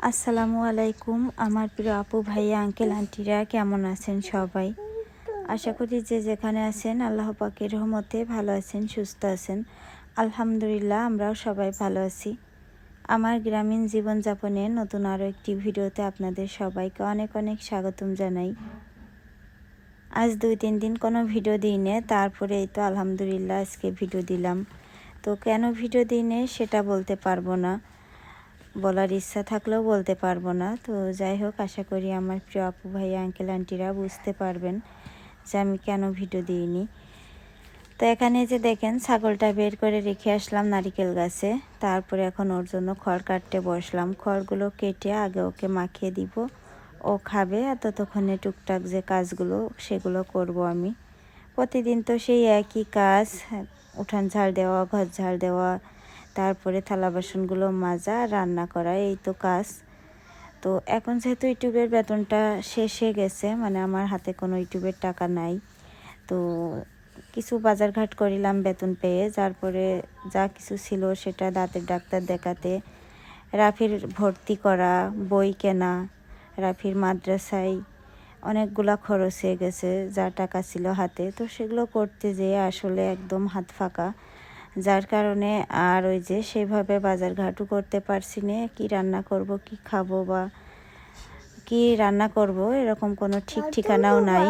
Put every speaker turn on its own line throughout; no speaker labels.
আসসালামু আলাইকুম আমার প্রিয় আপু ভাইয়া আঙ্কেল আন্টিরা কেমন আছেন সবাই। আশা করি যে যেখানে আছেন আল্লাহ পাকের রহমতে ভালো আছেন, সুস্থ আছেন। আলহামদুলিল্লাহ আমরাও সবাই ভালো আছি। আমার গ্রামীণ জীবনযাপনের নতুন আরও একটি ভিডিওতে আপনাদের সবাইকে অনেক অনেক স্বাগতম জানাই। আজ 2-3 দিন কোনো ভিডিও দিইনি, তারপরে এই তো আলহামদুলিল্লাহ আজকে ভিডিও দিলাম। তো কেন ভিডিও দিইনি সেটা বলতে পারবো না, বলার ইচ্ছা থাকলেও বলতে পারবো না। তো যাই হোক, আশা করি আমার প্রিয় আপু ভাইয়া আঙ্কেল আন্টিরা বুঝতে পারবেন যে আমি কেন ভিডিও দিইনি। তো এখানে যে দেখেন ছাগলটা বের করে রেখে আসলাম নারিকেল গাছে, তারপরে এখন ওর জন্য খড় কাটতে বসলাম। খড়গুলো কেটে আগে ওকে মাখিয়ে দিব, ও খাবে। আর ততক্ষণে টুকটাক যে কাজগুলো সেগুলো করব আমি। প্রতিদিন তো সেই একই কাজ, উঠান ঝাড় দেওয়া, ঘর ঝাড় দেওয়া, তারপরে থালা বাসনগুলো মাজা, রান্না করা, এই তো কাজ। তো এখন যেহেতু ইউটিউবের বেতনটা শেষ হয়ে গেছে, মানে আমার হাতে কোনো ইউটিউবের টাকা নাই, তো কিছু বাজারঘাট করিলাম বেতন পেয়ে। তারপরে যা কিছু ছিল সেটা দাঁতের ডাক্তার দেখাতে, রাফির ভর্তি করা, বই কেনা, রাফির মাদ্রাসায় অনেকগুলা খরচ হয়ে গেছে, যা টাকা ছিল হাতে। তো সেগুলো করতে যেয়ে আসলে একদম হাত ফাঁকা, যার কারণে আর ওই যে সেভাবে বাজারঘাটও করতে পারছি না। কি রান্না করব, কি খাবো বা কি রান্না করব এরকম কোনো ঠিক ঠিকানাও নাই।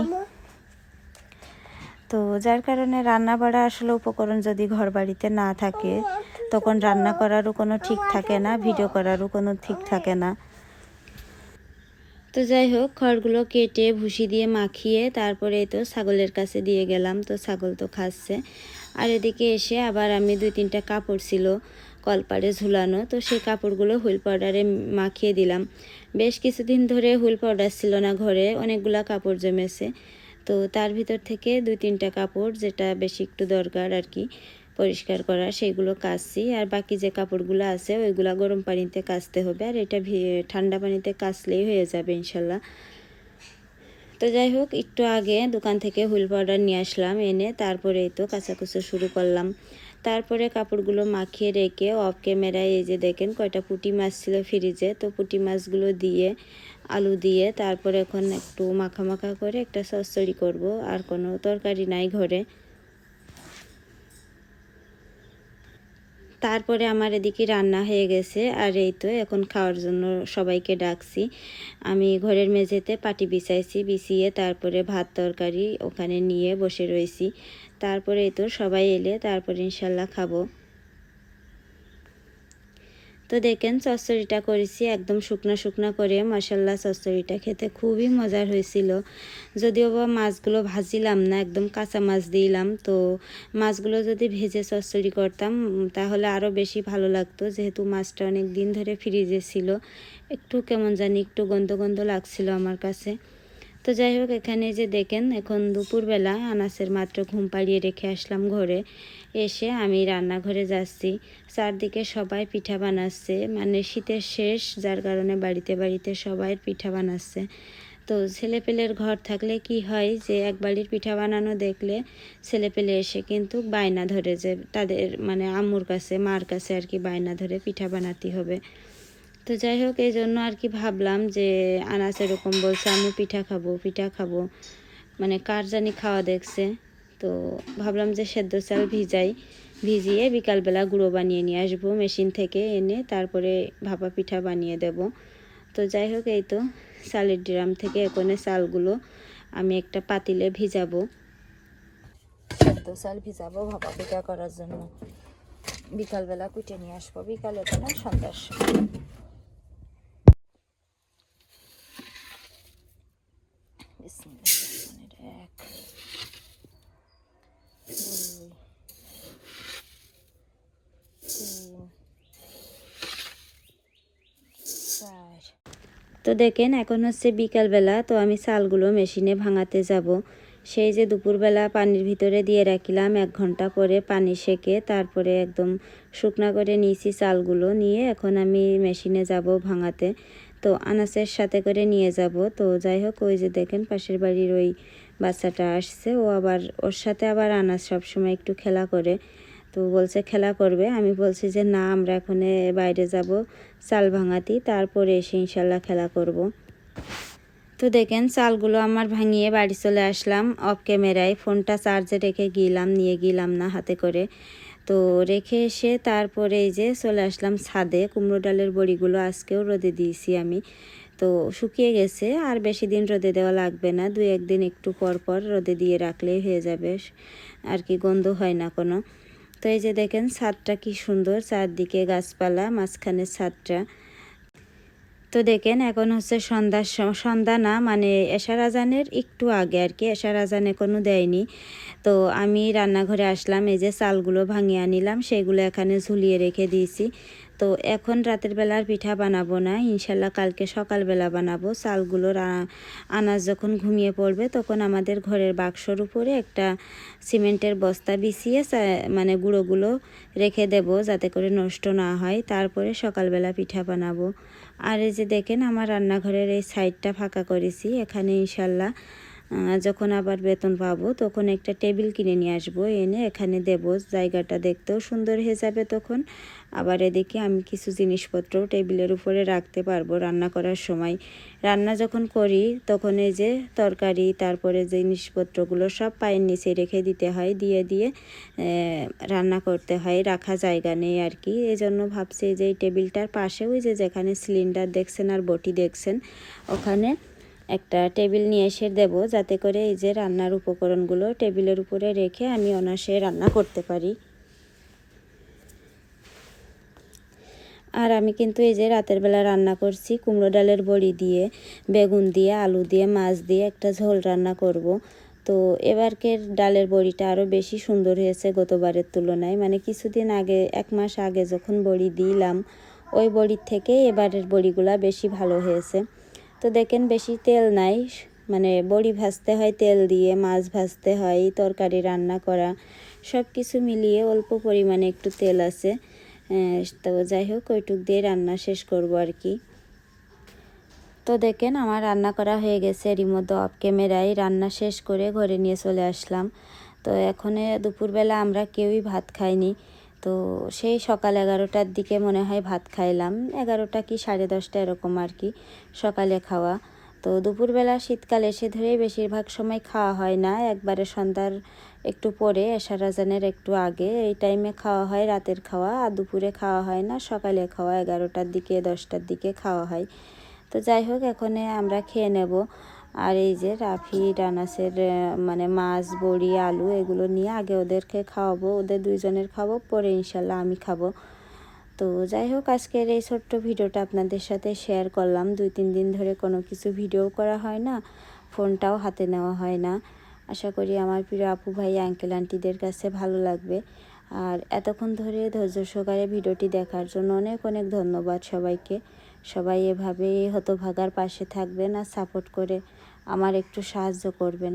তো যার কারণে রান্না বাড়া আসলে উপকরণ যদি ঘর বাড়িতে না থাকে তখন রান্না করারও কোনো ঠিক থাকে না, ভিডিও করারও কোনো ঠিক থাকে না। তো যাই হোক, খড়গুলো কেটে ভুসি দিয়ে মাখিয়ে তারপরে তো ছাগলের কাছে দিয়ে গেলাম। তো ছাগল তো খাচ্ছে। আর এদিকে এসে আবার আমি 2-3টা কাপড় ছিল কলপাড়ে ঝুলানো, তো সেই কাপড়গুলো হুইল পাউডারে মাখিয়ে দিলাম। বেশ কিছুদিন ধরে হুইল পাউডার ছিল না ঘরে, অনেকগুলা কাপড় জমেছে। তো তার ভিতর থেকে 2-3টা কাপড় যেটা বেশি একটু দরকার আর কি পরিষ্কার করা, সেগুলো কাচছি। আর বাকি যে কাপড়গুলো আছে ওইগুলা গরম পানিতে কাচতে হবে, আর এটা ঠান্ডা পানিতে কাচলেই হয়ে যাবে ইনশাল্লাহ। তো যাই হোক, একটু আগে দোকান থেকে হুইল পাউডার নিয়ে আসলাম, এনে তারপরে তো কাচাকুচো শুরু করলাম। তারপরে কাপড়গুলো মাখিয়ে রেখে অফ ক্যামেরায় এই যে দেখেন কয়টা পুঁটি মাছ ছিল ফ্রিজে, তো পুঁটি মাছগুলো দিয়ে আলু দিয়ে তারপরে এখন একটু মাখা মাখা করে একটা চচ্চড়ি করব। আর কোনো তরকারি নাই ঘরে। তারপরে আমার এদিকে রান্না হয়ে গেছে, আর এই তো এখন খাওয়ার জন্য সবাইকে ডাকছি। আমি ঘরের মেঝেতে পাটি বিছাইছি, বিছিয়ে তারপরে ভাত তরকারি ওখানে নিয়ে বসে রয়েছি। তারপরে এই তো সবাই এলে তারপরে ইনশাল্লাহ খাবো। তো দেখেন চচ্চড়িটা করেছি একদম শুকনা শুকনা করে, মাশাল্লাহ চচ্চড়িটা খেতে খুবই মজার হয়েছিল। যদিও বা মাছগুলো ভাজিলাম না, একদম কাঁচা মাছ দিলাম। তো মাছগুলো যদি ভেজে চচ্চড়ি করতাম তাহলে আরও বেশি ভালো লাগতো, যেহেতু মাছটা অনেক দিন ধরে ফ্রিজে ছিল। একটু কেমন জানি একটু গন্ধ গন্ধ লাগছিল আমার কাছে। তো যাই হোক, এখানে যে দেখেন এখন দুপুরবেলা আনাসের মাত্র ঘুম পাড়িয়ে রেখে আসলাম ঘরে। এসে আমি রান্নাঘরে যাচ্ছি। চারদিকে সবাই পিঠা বানাচ্ছে, মানে শীতের শেষ, যার কারণে বাড়িতে বাড়িতে সবাই পিঠা বানাচ্ছে। তো ছেলেপেলের ঘর থাকলে কি হয় যে এক বাড়ির পিঠা বানানো দেখলে ছেলেপেলে এসে কিন্তু বায়না ধরে, যে তাদের মানে আম্মুর কাছে, মার কাছে আর কি বায়না ধরে পিঠা বানাতে হবে। তো যাই হোক, এই জন্য আর কি ভাবলাম যে আনাস এরকম বলছে আমি পিঠা খাবো পিঠা খাবো, মানে কার জানি খাওয়া দেখছে। তো ভাবলাম যে সেদ্ধ চাল ভিজিয়ে বিকালবেলা গুঁড়ো বানিয়ে নিয়ে আসবো মেশিন থেকে এনে, তারপরে ভাপা পিঠা বানিয়ে দেব। তো যাই হোক, এই তো চালের ড্রাম থেকে এখানে চালগুলো আমি একটা পাতিলে ভিজাবো, সেদ্ধ চাল ভিজাবো ভাপা পিঠা করার জন্য। বিকালবেলা কুটে নিয়ে আসবো, বিকালে তো না, সন্ধ্যার সময়। এক, দুই, তিন, চার। তো দেখেন এখন হচ্ছে বিকালবেলা, তো আমি চালগুলো মেশিনে ভাঙাতে যাব। সেই যে দুপুরবেলা পানির ভিতরে দিয়ে রাখিলাম, 1 ঘন্টা পরে পানি সেকে তারপরে একদম শুকনা করে নিয়েছি চালগুলো, নিয়ে এখন আমি মেশিনে যাব ভাঙাতে। তো আনাসের সাথে করে নিয়ে যাব। তো যাই হোক, ওই যে দেখেন পাশের বাড়ির ওই বাচ্চাটা আসছে, ও আবার ওর সাথে আবার আনাস সবসময় একটু খেলা করে। তো বলছে খেলা করবে। আমি বলছি যে না, আমরা এখন বাইরে যাব চাল ভাঙাতি, তারপরে এসে ইনশাল্লাহ খেলা করব। তো দেখেন চালগুলো আমার ভাঙিয়ে বাড়ি চলে আসলাম অফ ক্যামেরায়। ফোনটা চার্জে রেখে নিয়ে গেলাম না হাতে করে। তো রেখে এসে তারপরে এই যে চলে আসলাম ছাদে। কুমড়ো ডালের বড়িগুলো আজকেও রোদে দিয়েছি আমি। তো শুকিয়ে গেছে, আর বেশি দিন রোদে দেওয়া লাগবে না, 2-1 দিন একটু পর পর রোদে দিয়ে রাখলেই হয়ে যাবে আর কি, গন্ধ হয় না কোনো। তো এই যে দেখেন ছাদটা কি সুন্দর, চারদিকে গাছপালা, মাঝখানে ছাদটা। তো দেখেন এখন হচ্ছে সন্ধ্যা না, মানে এশার আজানের একটু আগে আর কি, এশার আজান এখনও দেয়নি। তো আমি রান্নাঘরে আসলাম, এই যে চালগুলো ভাঙিয়ে আনিলাম, সেগুলো এখানে ঝুলিয়ে রেখে দিয়েছি। তো এখন রাতের বেলার পিঠা বানাবো না, ইনশাল্লাহ কালকে সকালবেলা বানাবো। চালগুলোর আনাজ যখন ঘুমিয়ে পড়বে তখন আমাদের ঘরের বাক্সর উপরে একটা সিমেন্টের বস্তা বিছিয়ে মানে গুঁড়োগুলো রেখে দেব, যাতে করে নষ্ট না হয়। তারপরে সকালবেলা পিঠা বানাবো। আর এই যে দেখেন আমার রান্নাঘরের এই সাইডটা ফাঁকা করেছি, এখানে ইনশাল্লাহ যখন আবার বেতন পাবো তখন একটা টেবিল কিনে নিয়ে আসবো, এনে এখানে দেব। জায়গাটা দেখতেও সুন্দর হয়ে যাবে তখন। আবার এদিকে আমি কিছু জিনিসপত্র টেবিলের উপরে রাখতে পারবো রান্না করার সময়। রান্না যখন করি তখন এই যে তরকারি, তারপরে জিনিসপত্রগুলো সব পায়ের নিচে রেখে দিতে হয়, দিয়ে রান্না করতে হয়, রাখা জায়গা নেই আর কি। এই জন্য ভাবছি যে এই টেবিলটার পাশে ওই যে যেখানে সিলিন্ডার দেখছেন আর বটি দেখছেন, ওখানে একটা টেবিল নিয়ে এসে দেব, যাতে করে এই যে রান্নার উপকরণগুলো টেবিলের উপরে রেখে আমি অনায়াসে রান্না করতে পারি। আর আমি কিন্তু এই যে রাতের বেলা রান্না করছি কুমড়ো ডালের বড়ি দিয়ে, বেগুন দিয়ে, আলু দিয়ে, মাছ দিয়ে একটা ঝোল রান্না করব। তো এবারকের ডালের বড়িটা আরও বেশি সুন্দর হয়েছে গতবারের তুলনায়, মানে কিছুদিন আগে 1 মাস আগে যখন বড়ি দিলাম ওই বড়ির থেকে এবারের বড়িগুলা বেশি ভালো হয়েছে। তো দেখেন বেশি তেল নাই, মানে বড়ি ভাজতে হয় তেল দিয়ে, মাছ ভাজতে হয়, তরকারি রান্না করা, সব কিছু মিলিয়ে অল্প পরিমাণে একটু তেল আছে। তো যাই হোক ওইটুক দিয়ে রান্না শেষ করব আর কি। তো দেখেন আমার রান্না করা হয়ে গেছে, এরই মধ্যে অফ ক্যামেরায় রান্না শেষ করে ঘরে নিয়ে চলে আসলাম। তো এখন দুপুরবেলা আমরা কেউই ভাত খাইনি। তো সেই সকাল 11টার দিকে মনে হয় ভাত খাইলাম, 11টা কি 10:30 এরকম আর কি সকালে খাওয়া। তো দুপুরবেলা শীতকাল এসে ধরেই বেশিরভাগ সময় খাওয়া হয় না, একবারে সন্ধ্যার একটু পরে, এশার আজানের একটু আগে, এই টাইমে খাওয়া হয় রাতের খাওয়া। আর দুপুরে খাওয়া হয় না, সকালে খাওয়া 11টার দিকে 10টার দিকে খাওয়া হয়। তো যাই হোক এখন আমরা খেয়ে নেব। আর এই যে রাফি রানাসের মানে মাছ, বড়ি, আলু এগুলো নিয়ে আগে ওদেরকে খাওয়াবো, ওদের 2জনের খাবো, পরে ইনশাল্লাহ আমি খাবো। তো যাই হোক আজকের এই ছোট্ট ভিডিওটা আপনাদের সাথে শেয়ার করলাম। 2-3 দিন ধরে কোনো কিছু ভিডিও করা হয় না, ফোনটাও হাতে নেওয়া হয় না। আশা করি আমার প্রিয় আপু ভাই আঙ্কেল আন্টিদের কাছে ভালো লাগবে। আর এতক্ষণ ধরে ধৈর্য সহকারে ভিডিওটি দেখার জন্য অনেক অনেক ধন্যবাদ সবাইকে। সবাই এভাবেই হতভাগার পাশে থাকবেন আর সাপোর্ট করে আমার একটু সাহায্য করবেন।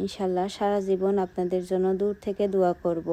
ইনশাল্লাহ সারা জীবন আপনাদের জন্য দূর থেকে দোয়া করব।